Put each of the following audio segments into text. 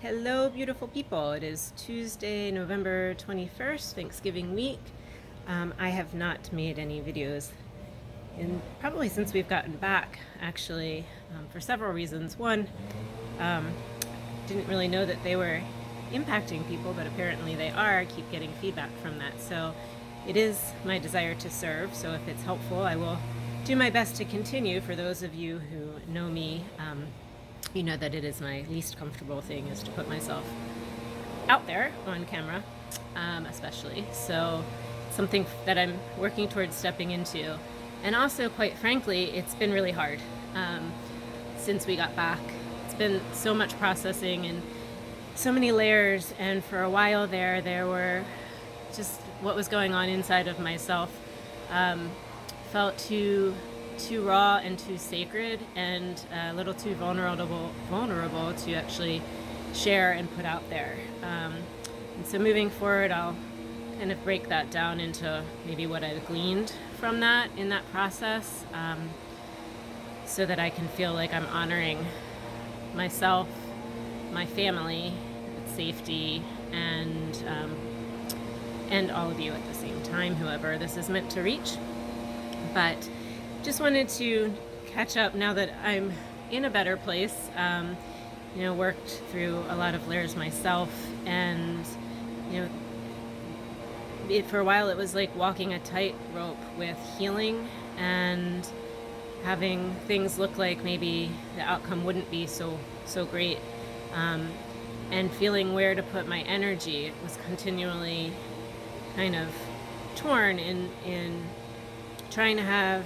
Hello, beautiful people. It is Tuesday, November 21st, Thanksgiving week. I have not made any videos in probably since we've gotten back, actually, for several reasons. One, didn't really know that they were impacting people, but apparently they are. I keep getting feedback from that. So it is my desire to serve. So if it's helpful, I will do my best to continue. For those of you who know me, you know that it is my least comfortable thing is to put myself out there on camera, especially. So something that I'm working towards stepping into. And also, quite frankly, it's been really hard since we got back. It's been so much processing and so many layers. And for a while there were just what was going on inside of myself felt too raw and too sacred and a little too vulnerable to actually share and put out there. And so moving forward, I'll kind of break that down into maybe what I've gleaned from that in that process, so that I can feel like I'm honoring myself, my family, safety, and all of you at the same time, whoever this is meant to reach. But just wanted to catch up now that I'm in a better place. Worked through a lot of layers myself, and for a while it was like walking a tightrope with healing and having things look like maybe the outcome wouldn't be so great, and feeling where to put my energy. It was continually kind of torn in trying to have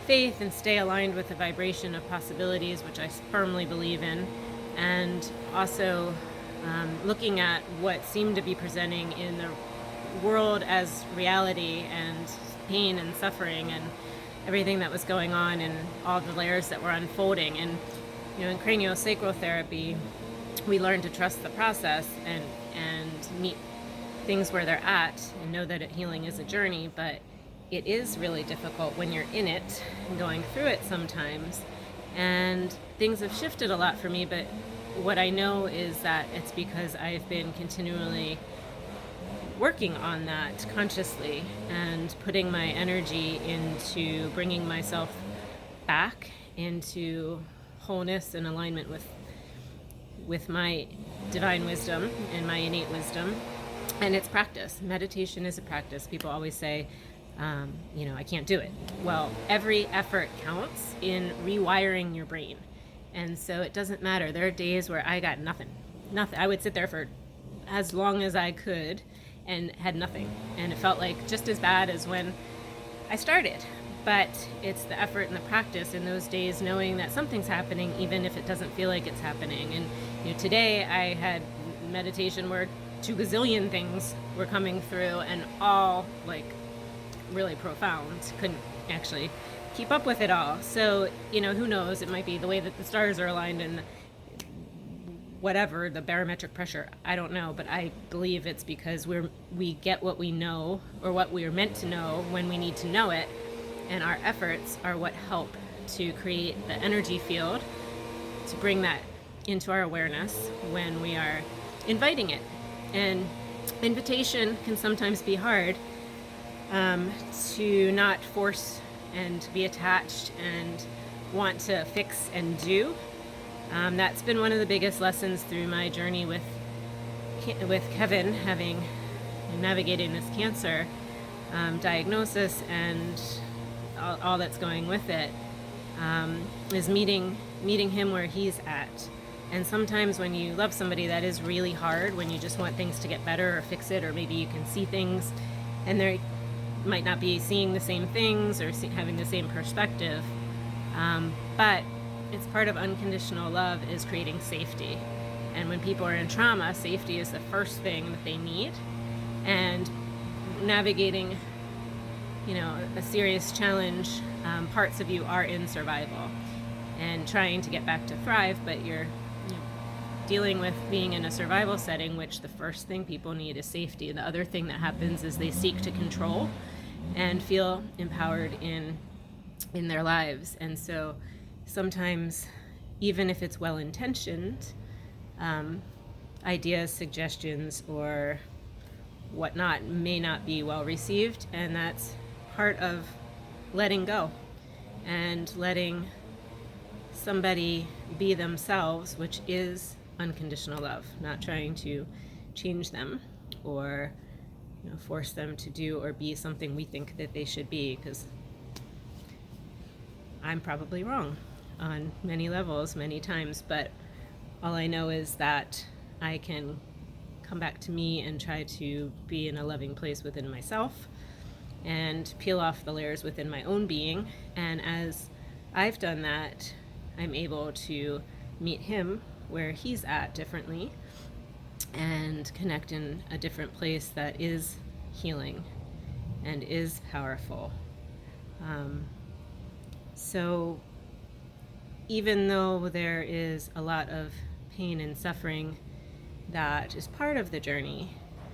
faith and stay aligned with the vibration of possibilities, which I firmly believe in, and also looking at what seemed to be presenting in the world as reality and pain and suffering and everything that was going on and all the layers that were unfolding. And in craniosacral therapy, we learn to trust the process and meet things where they're at and know that healing is a journey, but it is really difficult when you're in it and going through it sometimes. And things have shifted a lot for me, but what I know is that it's because I've been continually working on that consciously and putting my energy into bringing myself back into wholeness and alignment with my divine wisdom and my innate wisdom. And it's practice. Meditation is a practice. People always say, I can't do it. Well, every effort counts in rewiring your brain. And so it doesn't matter. There are days where I got nothing. I would sit there for as long as I could and had nothing. And it felt like just as bad as when I started. But it's the effort and the practice in those days, knowing that something's happening, even if it doesn't feel like it's happening. And today I had meditation where 2 gazillion things were coming through, and all like really profound. Couldn't actually keep up with it all. So, who knows? It might be the way that the stars are aligned and whatever, the barometric pressure. I don't know, but I believe it's because we get what we know or what we are meant to know when we need to know it. And our efforts are what help to create the energy field to bring that into our awareness when we are inviting it. And invitation can sometimes be hard, to not force and be attached and want to fix and do. That's been one of the biggest lessons through my journey with Kevin, navigating this cancer diagnosis and all that's going with it, is meeting him where he's at. And sometimes when you love somebody, that is really hard, when you just want things to get better or fix it, or maybe you can see things and they're might not be seeing the same things or having the same perspective, but it's part of unconditional love is creating safety. And when people are in trauma, safety is the first thing that they need. And navigating a serious challenge, parts of you are in survival and trying to get back to thrive, but you're dealing with being in a survival setting, which the first thing people need is safety. And the other thing that happens is they seek to control and feel empowered in their lives. And so sometimes, even if it's well-intentioned, ideas, suggestions, or whatnot may not be well received, and that's part of letting go and letting somebody be themselves, which is unconditional love, not trying to change them or force them to do or be something we think that they should be, because I'm probably wrong on many levels, many times, but all I know is that I can come back to me and try to be in a loving place within myself and peel off the layers within my own being. And as I've done that, I'm able to meet him where he's at differently and connect in a different place that is healing and is powerful. So even though there is a lot of pain and suffering that is part of the journey,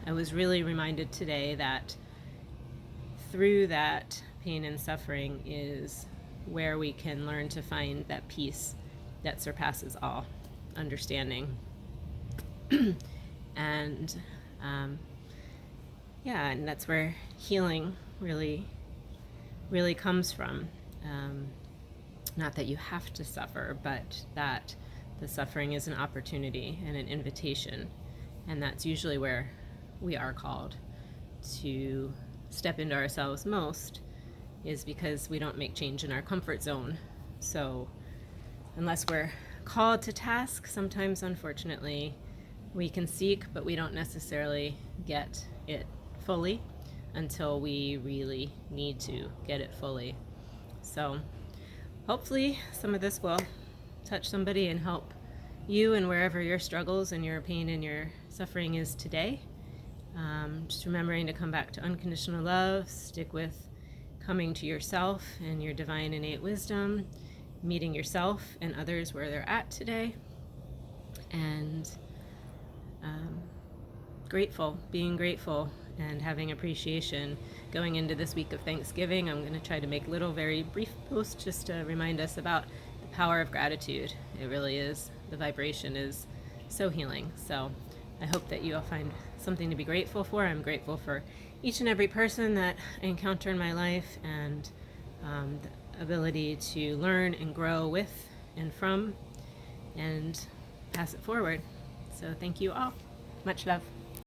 I was really reminded today that through that pain and suffering is where we can learn to find that peace that surpasses all understanding. And and that's where healing really comes from. Not that you have to suffer, but that the suffering is an opportunity and an invitation. And that's usually where we are called to step into ourselves most, is because we don't make change in our comfort zone. So unless we're called to task, sometimes unfortunately we can seek, but we don't necessarily get it fully until we really need to get it fully. So hopefully some of this will touch somebody and help you and wherever your struggles and your pain and your suffering is today. Just remembering to come back to unconditional love, stick with coming to yourself and your divine innate wisdom, meeting yourself and others where they're at today, and being grateful and having appreciation going into this week of Thanksgiving. I'm going to try to make little, very brief posts just to remind us about the power of gratitude. It really is. The vibration is so healing. So I hope that you all find something to be grateful for. I'm grateful for each and every person that I encounter in my life, and the ability to learn and grow with and from and pass it forward. So thank you all. Much love.